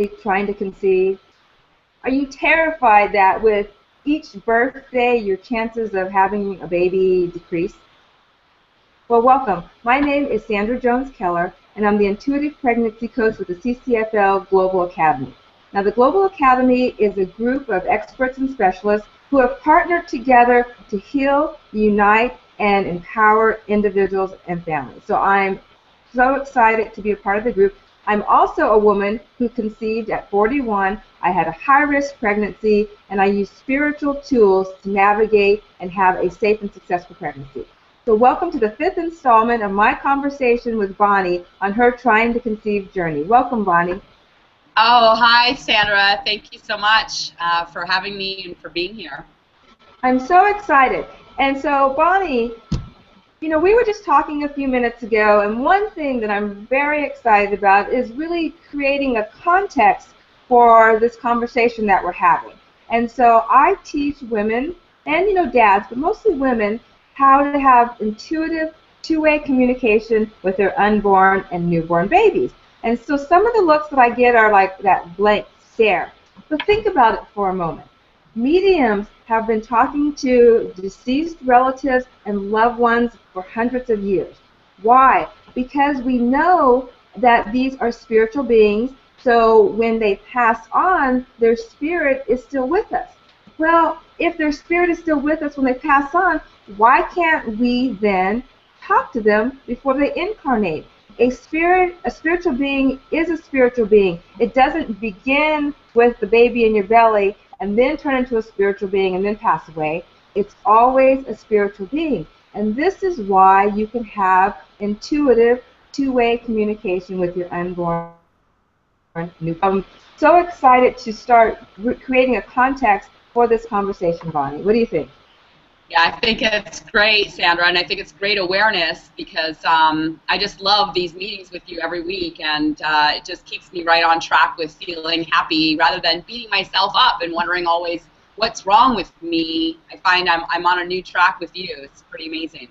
trying to conceive? Are you terrified that with each birthday your chances of having a baby decrease? Well, welcome. My name is Sandra Jones-Keller, and I'm the Intuitive Pregnancy Coach with the CCFL Global Academy. Now, the Global Academy is a group of experts and specialists who have partnered together to heal, unite, and empower individuals and families. So I'm so excited to be a part of the group. I'm also a woman who conceived at 41. I had a high-risk pregnancy, and I used spiritual tools to navigate and have a safe and successful pregnancy. So welcome to the 5th installment of my conversation with Bonnie on her trying to conceive journey. Welcome, Bonnie. Oh, hi, Sandra. Thank you so much for having me and for being here. I'm so excited. And so, Bonnie, you know, we were just talking a few minutes ago, and one thing that I'm very excited about is really creating a context for this conversation that we're having. And so I teach women, and, you know, dads, but mostly women, how to have intuitive, two-way communication with their unborn and newborn babies. And so some of the looks that I get are like that blank stare. But think about it for a moment. Mediums have been talking to deceased relatives and loved ones for hundreds of years. Why? Because we know that these are spiritual beings, so when they pass on, their spirit is still with us. Well, if their spirit is still with us when they pass on, why can't we then talk to them before they incarnate? A spiritual being is a spiritual being. It doesn't begin with the baby in your belly and then turn into a spiritual being and then pass away. It's always a spiritual being. And this is why you can have intuitive, two-way communication with your unborn newborn. I'm so excited to start creating a context for this conversation, Bonnie. What do you think? Yeah, I think it's great, Sandra, and I think it's great awareness because I just love these meetings with you every week, and it just keeps me right on track with feeling happy rather than beating myself up and wondering always what's wrong with me. I find I'm on a new track with you. It's pretty amazing.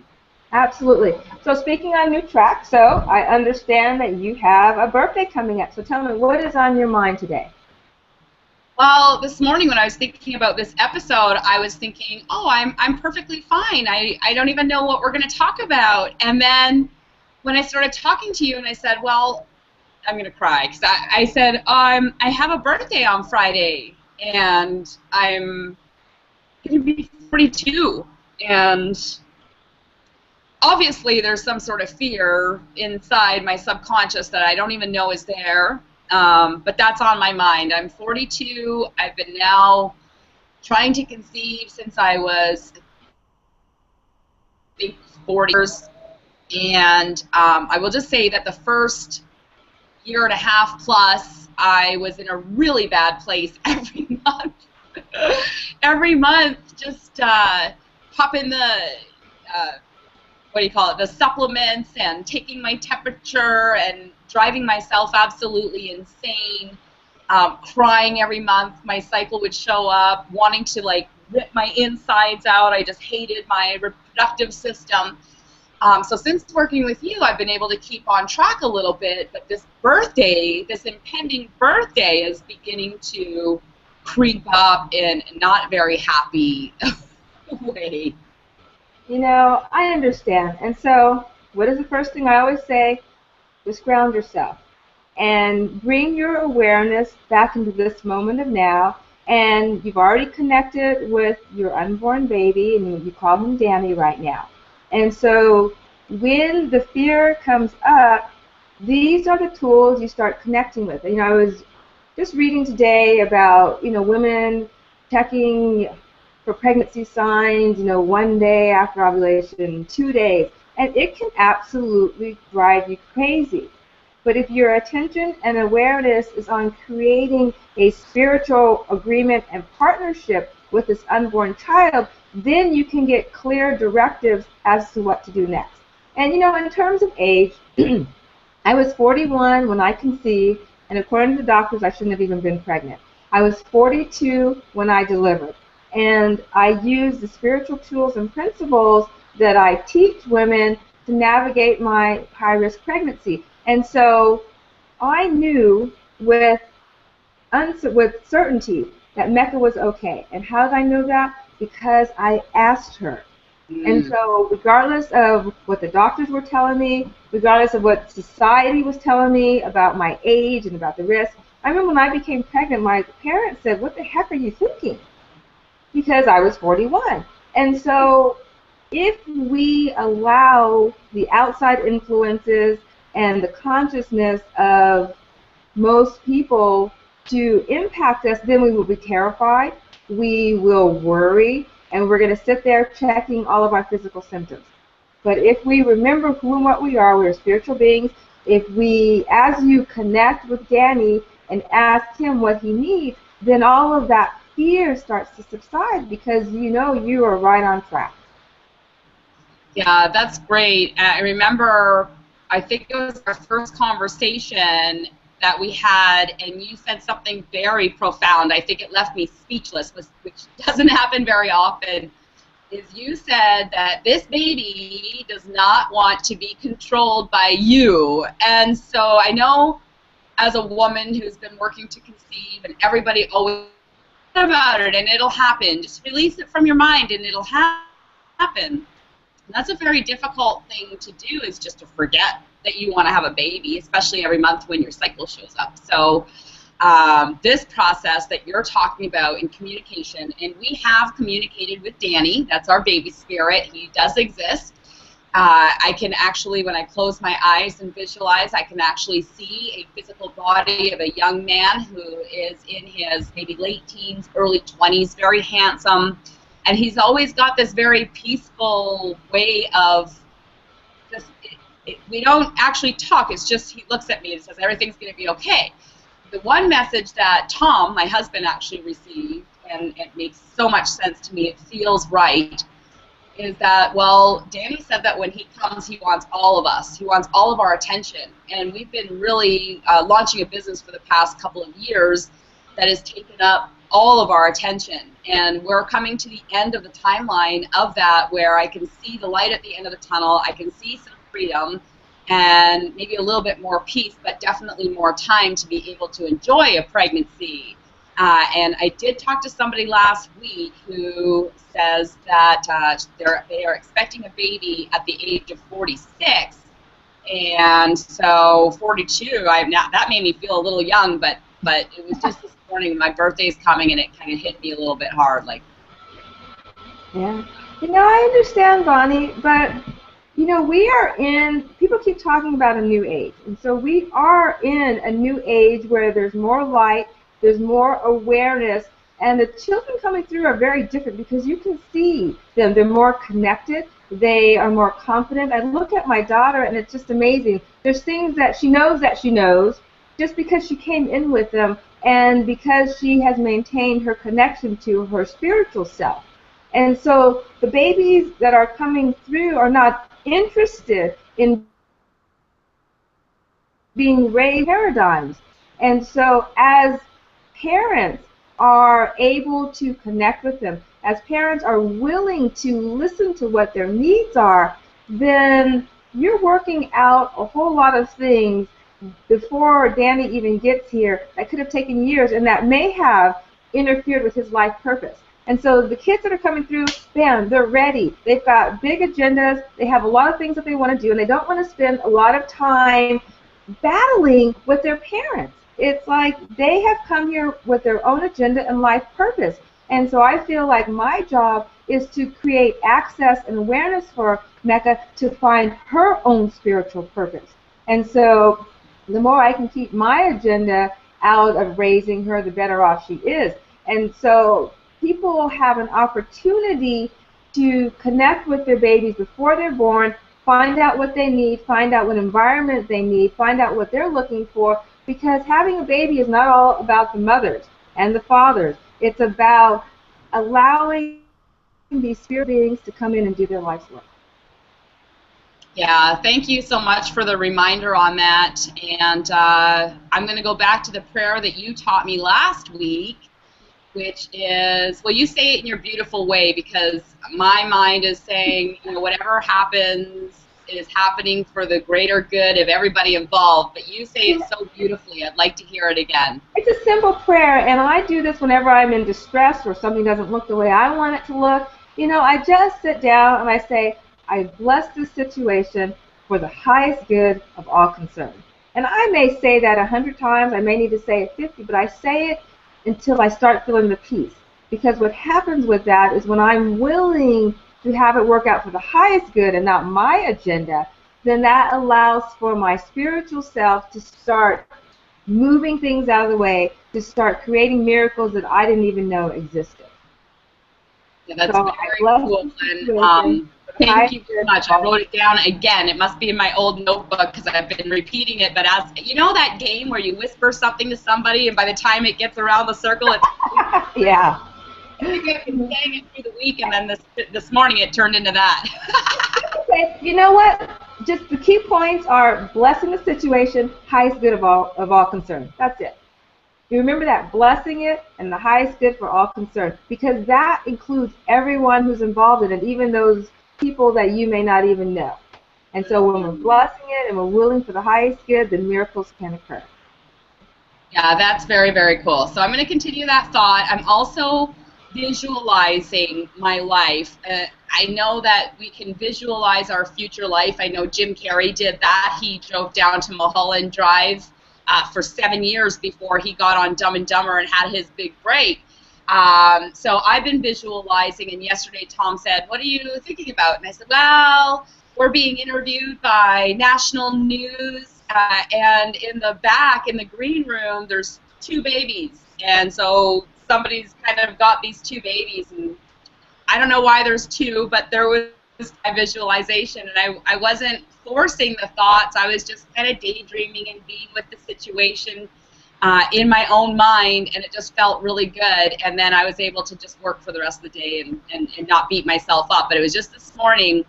Absolutely. So speaking on new track, so I understand that you have a birthday coming up. So tell me, what is on your mind today? Well, this morning when I was thinking about this episode, I was thinking, oh, I'm perfectly fine. I don't even know what we're going to talk about. And then when I started talking to you and I said, well, I'm going to cry because I said, I have a birthday on Friday and I'm going to be 42. And obviously there's some sort of fear inside my subconscious that I don't even know is there. But that's on my mind. I'm 42. I've been now trying to conceive since I was, I think, 40 years. And I will just say that the first year and a half plus, I was in a really bad place every month. Every month, just popping the, what do you call it, the supplements and taking my temperature and driving myself absolutely insane, crying every month. My cycle would show up, wanting to like rip my insides out. I just hated my reproductive system. So since working with you, I've been able to keep on track a little bit, but this birthday, this impending birthday is beginning to creep up in a not very happy way. You know, I understand. And so what is the first thing I always say? Just ground yourself and bring your awareness back into this moment of now. And you've already connected with your unborn baby, and you call him Danny right now. And so when the fear comes up, these are the tools you start connecting with. You know, I was just reading today about, you know, women checking for pregnancy signs, you know, 1 day after ovulation, 2 days. And it can absolutely drive you crazy. But if your attention and awareness is on creating a spiritual agreement and partnership with this unborn child, then you can get clear directives as to what to do next. And you know, in terms of age, I was 41 when I conceived, and according to the doctors, I shouldn't have even been pregnant. I was 42 when I delivered. And I used the spiritual tools and principles that I teach women to navigate my high-risk pregnancy. And so I knew with with certainty that Mecca was okay. And how did I know that? Because I asked her. And so regardless of what the doctors were telling me, regardless of what society was telling me about my age and about the risk, I remember when I became pregnant, my parents said, "What the heck are you thinking?" Because I was 41. And so if we allow the outside influences and the consciousness of most people to impact us, then we will be terrified, we will worry, and we're going to sit there checking all of our physical symptoms. But if we remember who and what we are, we're spiritual beings. If we, as you connect with Danny and ask him what he needs, then all of that fear starts to subside because you know you are right on track. Yeah, that's great. I remember, I think it was our first conversation that we had, and you said something very profound. I think it left me speechless, which doesn't happen very often, is you said that this baby does not want to be controlled by you. And so I know as a woman who's been working to conceive, and everybody always about it, and it'll happen. Just release it from your mind, and it'll happen. And that's a very difficult thing to do, is just to forget that you want to have a baby, especially every month when your cycle shows up. So this process that you're talking about in communication, and we have communicated with Danny, that's our baby spirit, he does exist. I can actually, when I close my eyes and visualize, I can actually see a physical body of a young man who is in his maybe late teens, early 20s, very handsome. And he's always got this very peaceful way of just, we don't actually talk. It's just he looks at me and says, everything's going to be okay. The one message that Tom, my husband, actually received, and it makes so much sense to me, it feels right, is that, well, Danny said that when he comes, he wants all of us. He wants all of our attention. And we've been really launching a business for the past couple of years that has taken up all of our attention. And we're coming to the end of the timeline of that, where I can see the light at the end of the tunnel. I can see some freedom and maybe a little bit more peace, but definitely more time to be able to enjoy a pregnancy. And I did talk to somebody last week who says that they are expecting a baby at the age of 46. And so 42, that made me feel a little young, but it was just this morning, my birthday's coming, and it kind of hit me a little bit hard. Like, yeah. You know, I understand, Bonnie, but, you know, we are in, people keep talking about a new age. And so we are in a new age where there's more light, there's more awareness, and the children coming through are very different because you can see them. They're more connected. They are more confident. I look at my daughter, and it's just amazing. There's things that she knows just because she came in with them and because she has maintained her connection to her spiritual self. And so the babies that are coming through are not interested in being raised paradigms. And so as parents are able to connect with them, as parents are willing to listen to what their needs are, then you're working out a whole lot of things before Danny even gets here that could have taken years and that may have interfered with his life purpose. And so the kids that are coming through, bam, they're ready. They've got big agendas. They have a lot of things that they want to do, and they don't want to spend a lot of time battling with their parents. It's like they have come here with their own agenda and life purpose. And so I feel like my job is to create access and awareness for Mecca to find her own spiritual purpose. And so the more I can keep my agenda out of raising her, the better off she is. And so people have an opportunity to connect with their babies before they're born, find out what they need, find out what environment they need, find out what they're looking for, because having a baby is not all about the mothers and the fathers. It's about allowing these spirit beings to come in and do their life's work. Yeah, thank you so much for the reminder on that. And I'm going to go back to the prayer that you taught me last week, which is, well, you say it in your beautiful way, because my mind is saying, you know, whatever happens, is happening for the greater good of everybody involved. But you say it so beautifully. I'd like to hear it again. It's a simple prayer, and I do this whenever I'm in distress or something doesn't look the way I want it to look. You know, I just sit down and I say, I bless this situation for the highest good of all concerned. And I may say that 100 times. I may need to say it 50, but I say it until I start feeling the peace. Because what happens with that is when I'm willing to have it work out for the highest good and not my agenda, then that allows for my spiritual self to start moving things out of the way, to start creating miracles that I didn't even know existed. Yeah, that's so very cool. And thank you so much. I wrote it down again. It must be in my old notebook because I've been repeating it. But as you know, that game where you whisper something to somebody, and by the time it gets around the circle, it's yeah. I think I've been saying it through the week, and then this morning it turned into that. Okay, you know what? Just the key points are blessing the situation, highest good of all concerned. That's it. You remember that, blessing it and the highest good for all concerned, because that includes everyone who's involved in it, even those people that you may not even know. And so when we're blessing it and we're willing for the highest good, then miracles can occur. Yeah, that's very, very cool. So I'm going to continue that thought. I'm also visualizing my life. I know that we can visualize our future life. I know Jim Carrey did that. He drove down to Mulholland Drive for 7 years before he got on Dumb and Dumber and had his big break. So I've been visualizing, and yesterday Tom said, what are you thinking about? And I said, well, we're being interviewed by national news, and in the back, in the green room, there's 2 babies. And so somebody's kind of got these 2 babies, and I don't know why there's 2, but there was a visualization, and I wasn't forcing the thoughts. I was just kind of daydreaming and being with the situation in my own mind, and it just felt really good. And then I was able to just work for the rest of the day and not beat myself up. But it was just this morning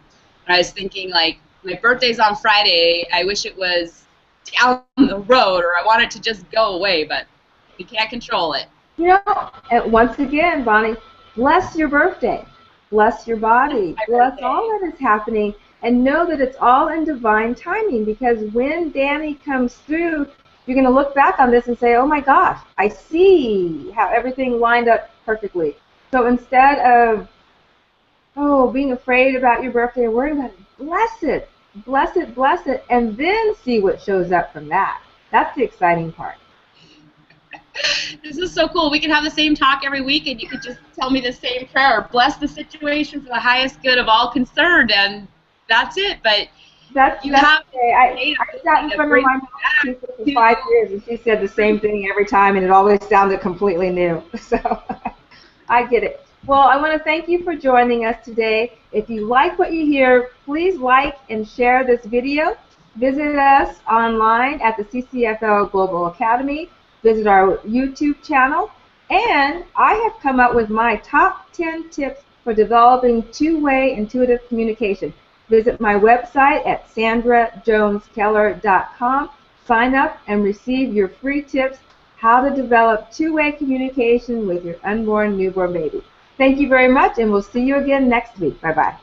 when I was thinking, like, my birthday's on Friday. I wish it was down the road, or I want it to just go away, but we can't control it. You know, and once again, Bonnie, bless your birthday. Bless your body. Bless all that is happening. And know that it's all in divine timing, because when Danny comes through, you're going to look back on this and say, oh my gosh, I see how everything lined up perfectly. So instead of, being afraid about your birthday and worrying about it, bless it. Bless it, bless it, and then see what shows up from that. That's the exciting part. This is so cool. We can have the same talk every week, and you could just tell me the same prayer. Bless the situation for the highest good of all concerned, and that's it. But I sat in front of my mom for 5 years, and she said the same thing every time, and it always sounded completely new. So I get it. Well, I want to thank you for joining us today. If you like what you hear, please like and share this video. Visit us online at the CCFL Global Academy. Visit our YouTube channel. And I have come up with my top 10 tips for developing two-way intuitive communication. Visit my website at sandrajoneskeller.com. Sign up and receive your free tips how to develop two-way communication with your unborn newborn baby. Thank you very much, and we'll see you again next week. Bye-bye.